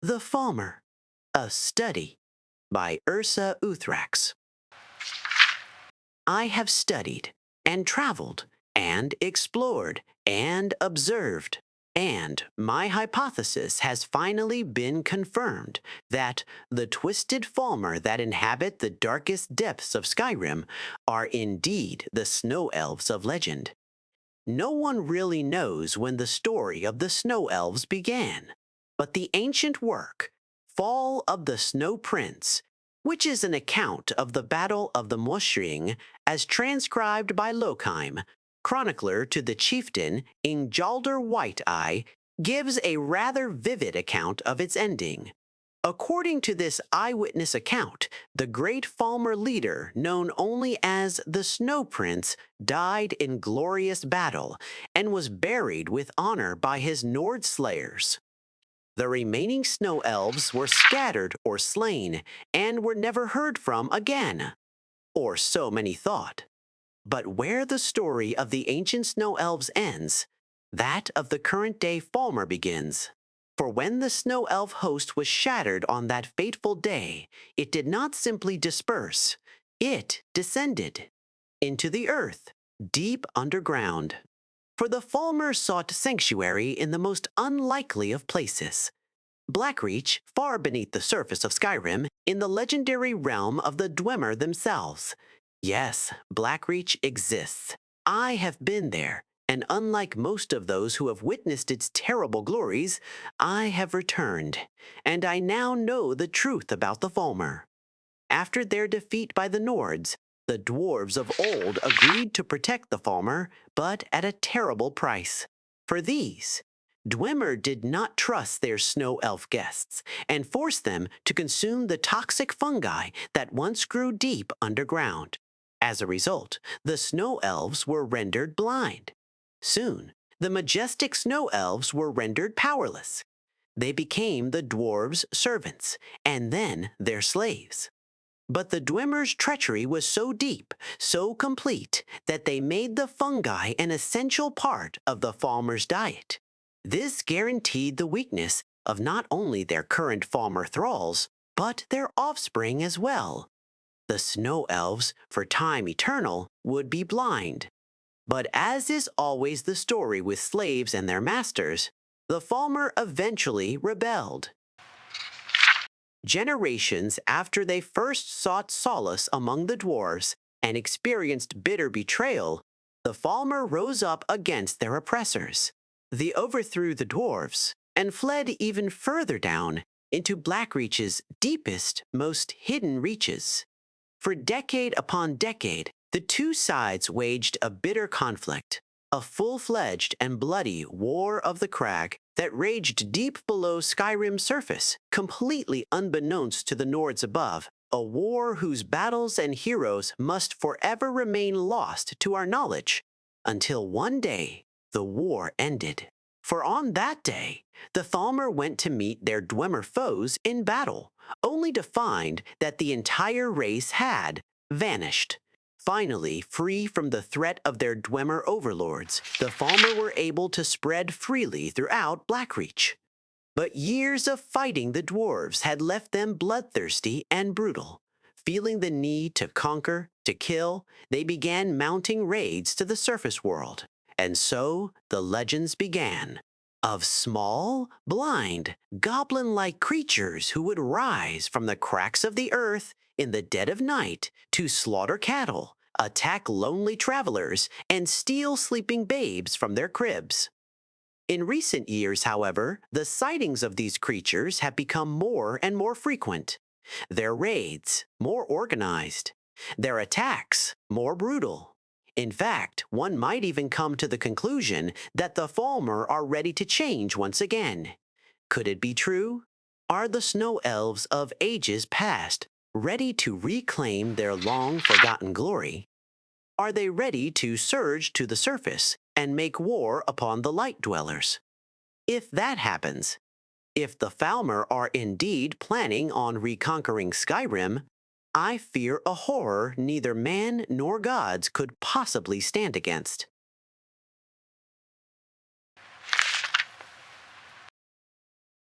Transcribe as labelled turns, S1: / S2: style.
S1: The Falmer, a study by Ursa Uthrax. I have studied and traveled and explored and observed, and my hypothesis has finally been confirmed that the twisted Falmer that inhabit the darkest depths of Skyrim are indeed the snow elves of legend. No one really knows when the story of the snow elves began, but the ancient work, Fall of the Snow Prince, which is an account of the Battle of the Moshring as transcribed by Lokheim, chronicler to the chieftain Ingjaldur White-Eye, gives a rather vivid account of its ending. According to this eyewitness account, the great Falmer leader, known only as the Snow Prince, died in glorious battle and was buried with honor by his Nord slayers. The remaining snow elves were scattered or slain and were never heard from again, or so many thought. But where the story of the ancient snow elves ends, that of the current-day Falmer begins. For when the snow elf host was shattered on that fateful day, it did not simply disperse, it descended into the earth, deep underground. For the Falmer sought sanctuary in the most unlikely of places. Blackreach, far beneath the surface of Skyrim, in the legendary realm of the Dwemer themselves. Yes, Blackreach exists. I have been there, and unlike most of those who have witnessed its terrible glories, I have returned, and I now know the truth about the Falmer. After their defeat by the Nords, the dwarves of old agreed to protect the Falmer, but at a terrible price. For these, Dwemer did not trust their snow elf guests and forced them to consume the toxic fungi that once grew deep underground. As a result, the snow elves were rendered blind. Soon, the majestic snow elves were rendered powerless. They became the dwarves' servants, and then their slaves. But the Dwemer's treachery was so deep, so complete, that they made the fungi an essential part of the Falmer's diet. This guaranteed the weakness of not only their current Falmer thralls, but their offspring as well. The snow elves, for time eternal, would be blind. But as is always the story with slaves and their masters, the Falmer eventually rebelled. Generations after they first sought solace among the dwarves and experienced bitter betrayal, the Falmer rose up against their oppressors. They overthrew the dwarves and fled even further down into Blackreach's deepest, most hidden reaches. For decade upon decade, the two sides waged a bitter conflict, a full-fledged and bloody war of the crag that raged deep below Skyrim's surface, completely unbeknownst to the Nords above, a war whose battles and heroes must forever remain lost to our knowledge, until one day the war ended. For on that day, the Falmer went to meet their Dwemer foes in battle, only to find that the entire race had vanished. Finally, free from the threat of their Dwemer overlords, the Falmer were able to spread freely throughout Blackreach. But years of fighting the dwarves had left them bloodthirsty and brutal. Feeling the need to conquer, to kill, they began mounting raids to the surface world. And so the legends began of small, blind, goblin-like creatures who would rise from the cracks of the earth in the dead of night to slaughter cattle, attack lonely travelers, and steal sleeping babes from their cribs. In recent years, however, the sightings of these creatures have become more and more frequent. Their raids, more organized. Their attacks, more brutal. In fact, one might even come to the conclusion that the Falmer are ready to change once again. Could it be true? Are the snow elves of ages past ready to reclaim their long-forgotten glory? Are they ready to surge to the surface and make war upon the light dwellers? If that happens, if the Falmer are indeed planning on reconquering Skyrim, I fear a horror neither man nor gods could possibly stand against.